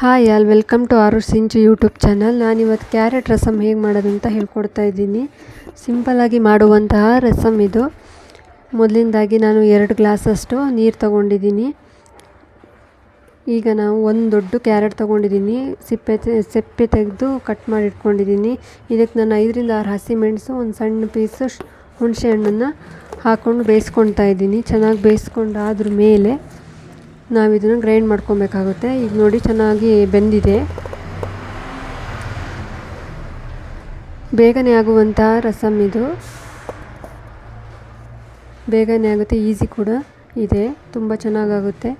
Hi all welcome to ಆರು ಸಿಂಚು YouTube channel. ನಾನಿವತ್ತು carrot rasam ಹೇಗೆ ಮಾಡೋದು ಅಂತ ಹೇಳ್ಕೊಡ್ತಾ ಇದ್ದೀನಿ. ಸಿಂಪಲ್ಲಾಗಿ ಮಾಡುವಂತಹ ರಸಮ್ ಇದು. ಮೊದಲಿಂದಾಗಿ ನಾನು 2 ಗ್ಲಾಸಷ್ಟು ನೀರು ತೊಗೊಂಡಿದ್ದೀನಿ. ಈಗ ನಾವು ಒಂದು ದೊಡ್ಡ ಕ್ಯಾರೆಟ್ ತೊಗೊಂಡಿದ್ದೀನಿ. ಸಿಪ್ಪೆ ತೆಗೆದು ಕಟ್ ಮಾಡಿ ಇಟ್ಕೊಂಡಿದ್ದೀನಿ. ಇದಕ್ಕೆ ನಾನು 5ರಿಂದ 6 ಹಸಿಮೆಣಸು, ಒಂದು ಸಣ್ಣ ಪೀಸು ಹುಣಸೆ ಹಣ್ಣನ್ನು ಹಾಕ್ಕೊಂಡು ಬೇಯಿಸ್ಕೊಳ್ತಾ ಇದ್ದೀನಿ. ಚೆನ್ನಾಗಿ ಬೇಯಿಸ್ಕೊಂಡಾದ್ರ ಮೇಲೆ ನಾವು ಇದನ್ನು ಗ್ರೈಂಡ್ ಮಾಡ್ಕೊಬೇಕಾಗುತ್ತೆ. ಈಗ ನೋಡಿ ಚೆನ್ನಾಗಿ ಬೆಂದಿದೆ. ಬೇಗನೆ ಆಗುವಂಥ ರಸಮ್ ಇದು. ಬೇಗನೆ ಆಗುತ್ತೆ, ಈಸಿ ಕೂಡ ಇದೆ, ತುಂಬ ಚೆನ್ನಾಗಾಗುತ್ತೆ.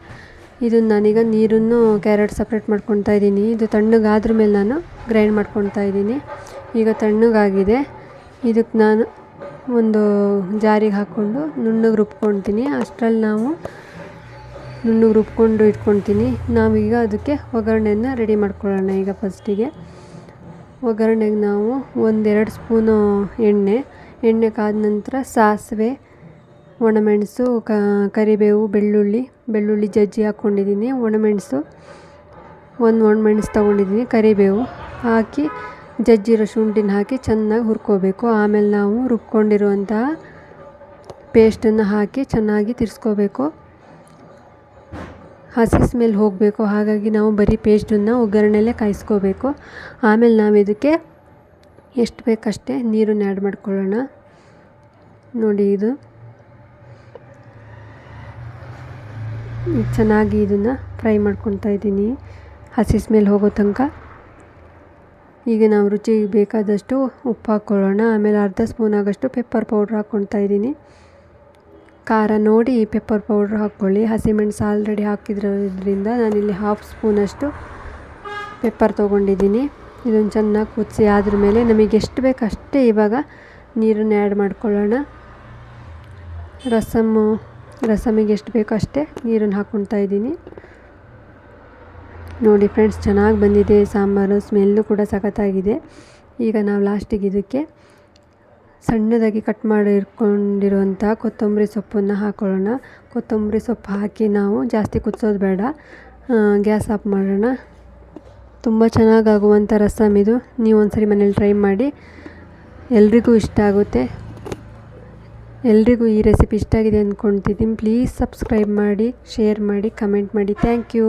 ಇದನ್ನು ನಾನೀಗ ನೀರನ್ನು ಕ್ಯಾರೆಟ್ ಸಪ್ರೇಟ್ ಮಾಡ್ಕೊತಾ ಇದ್ದೀನಿ. ಇದು ತಣ್ಣಗಾದ್ರ ಮೇಲೆ ನಾನು ಗ್ರೈಂಡ್ ಮಾಡ್ಕೊತಾ ಇದ್ದೀನಿ. ಈಗ ತಣ್ಣಗಾಗಿದೆ. ಇದಕ್ಕೆ ನಾನು ಒಂದು ಜಾರಿಗೆ ಹಾಕ್ಕೊಂಡು ನುಣ್ಣಗೆ ರುಬ್ಕೊಳ್ತೀನಿ. ಅಷ್ಟರಲ್ಲಿ ನಾವು ನುಣ್ಣಗೆ ರುಬ್ಕೊಂಡು ಇಟ್ಕೊಳ್ತೀನಿ. ನಾವೀಗ ಅದಕ್ಕೆ ಒಗ್ಗರಣೆಯನ್ನು ರೆಡಿ ಮಾಡ್ಕೊಳ್ಳೋಣ. ಈಗ ಫಸ್ಟಿಗೆ ಒಗ್ಗರಣೆಗೆ ನಾವು 1-2 ಸ್ಪೂನು ಎಣ್ಣೆ ಕಾದ ನಂತರ ಸಾಸಿವೆ, ಒಣಮೆಣಸು, ಕರಿಬೇವು, ಬೆಳ್ಳುಳ್ಳಿ ಜಜ್ಜಿ ಹಾಕ್ಕೊಂಡಿದ್ದೀನಿ. ಒಣಮೆಣಸು ಒಣಮೆಣಸು ತೊಗೊಂಡಿದ್ದೀನಿ. ಕರಿಬೇವು ಹಾಕಿ ಜಜ್ಜಿರೋ ಶುಂಠಿನ ಹಾಕಿ ಚೆನ್ನಾಗಿ ಹುರ್ಕೋಬೇಕು. ಆಮೇಲೆ ನಾವು ರುಬ್ಕೊಂಡಿರುವಂತಹ ಪೇಸ್ಟನ್ನು ಹಾಕಿ ಚೆನ್ನಾಗಿ ತಿರ್ಸ್ಕೋಬೇಕು. ಹಸಿ ಸ್ಮೆಲ್ ಹೋಗಬೇಕು. ಹಾಗಾಗಿ ನಾವು ಬರೀ ಪೇಸ್ಟನ್ನು ಒಗ್ಗರಣೆಯಲ್ಲೇ ಕಾಯಿಸ್ಕೋಬೇಕು. ಆಮೇಲೆ ನಾವು ಇದಕ್ಕೆ ಎಷ್ಟು ಬೇಕಷ್ಟೇ ನೀರನ್ನು ಆ್ಯಡ್ ಮಾಡ್ಕೊಳ್ಳೋಣ. ನೋಡಿ, ಇದು ಚೆನ್ನಾಗಿ ಇದನ್ನು ಫ್ರೈ ಮಾಡ್ಕೊತಾ ಇದ್ದೀನಿ ಹಸಿ ಸ್ಮೆಲ್ ಹೋಗೋ ತನಕ. ಈಗ ನಾವು ರುಚಿಗೆ ಬೇಕಾದಷ್ಟು ಉಪ್ಪು ಹಾಕ್ಕೊಳ್ಳೋಣ. ಆಮೇಲೆ ಅರ್ಧ ಸ್ಪೂನ್ ಆಗೋಷ್ಟು ಪೆಪ್ಪರ್ ಪೌಡ್ರ್ ಹಾಕ್ಕೊಳ್ತಾ ಇದ್ದೀನಿ. ಖಾರ ನೋಡಿ ಪೆಪ್ಪರ್ ಪೌಡ್ರ್ ಹಾಕ್ಕೊಳ್ಳಿ. ಹಸಿಮೆಣಸು ಆಲ್ರೆಡಿ ಹಾಕಿದ್ರಿಂದ ನಾನಿಲ್ಲಿ 1/2 ಸ್ಪೂನಷ್ಟು ಪೆಪ್ಪರ್ ತೊಗೊಂಡಿದ್ದೀನಿ. ಇದನ್ನು ಚೆನ್ನಾಗಿ ಕುದಿಸಿ ಆದ್ರ ಮೇಲೆ ನಮಗೆ ಎಷ್ಟು ಬೇಕಷ್ಟೇ ಇವಾಗ ನೀರನ್ನು ಆ್ಯಡ್ ಮಾಡ್ಕೊಳ್ಳೋಣ. ರಸಮಿಗೆ ಎಷ್ಟು ಬೇಕೋ ಅಷ್ಟೇ ನೀರನ್ನು ಹಾಕ್ಕೊಳ್ತಾ ಇದ್ದೀನಿ. ನೋಡಿ ಫ್ರೆಂಡ್ಸ್, ಚೆನ್ನಾಗಿ ಬಂದಿದೆ ಸಾಂಬಾರು. ಸ್ಮೆಲ್ಲು ಕೂಡ ಸಖತ್ತಾಗಿದೆ. ಈಗ ನಾವು ಲಾಸ್ಟಿಗೆ ಇದಕ್ಕೆ ಸಣ್ಣದಾಗಿ ಕಟ್ ಮಾಡಿ ಇಟ್ಕೊಂಡಿರುವಂಥ ಕೊತ್ತಂಬರಿ ಸೊಪ್ಪನ್ನು ಹಾಕ್ಕೊಳ್ಳೋಣ. ಕೊತ್ತಂಬರಿ ಸೊಪ್ಪು ಹಾಕಿ ನಾವು ಜಾಸ್ತಿ ಕುದಿಸೋದು ಬೇಡ, ಗ್ಯಾಸ್ ಆಫ್ ಮಾಡೋಣ. ತುಂಬ ಚೆನ್ನಾಗಾಗುವಂಥ ರಸಮ್ ಇದು. ನೀವು ಒಂದ್ಸರಿ ಮನೇಲಿ ಟ್ರೈ ಮಾಡಿ. ಎಲ್ರಿಗೂ ಇಷ್ಟ ಆಗುತ್ತೆ. ಎಲ್ರಿಗೂ ಈ ರೆಸಿಪಿ ಇಷ್ಟ ಆಗಿದೆ ಅಂದ್ಕೊಳ್ತಿದ್ದೀನಿ. ಪ್ಲೀಸ್ ಸಬ್ಸ್ಕ್ರೈಬ್ ಮಾಡಿ, ಶೇರ್ ಮಾಡಿ, ಕಮೆಂಟ್ ಮಾಡಿ. Thank you.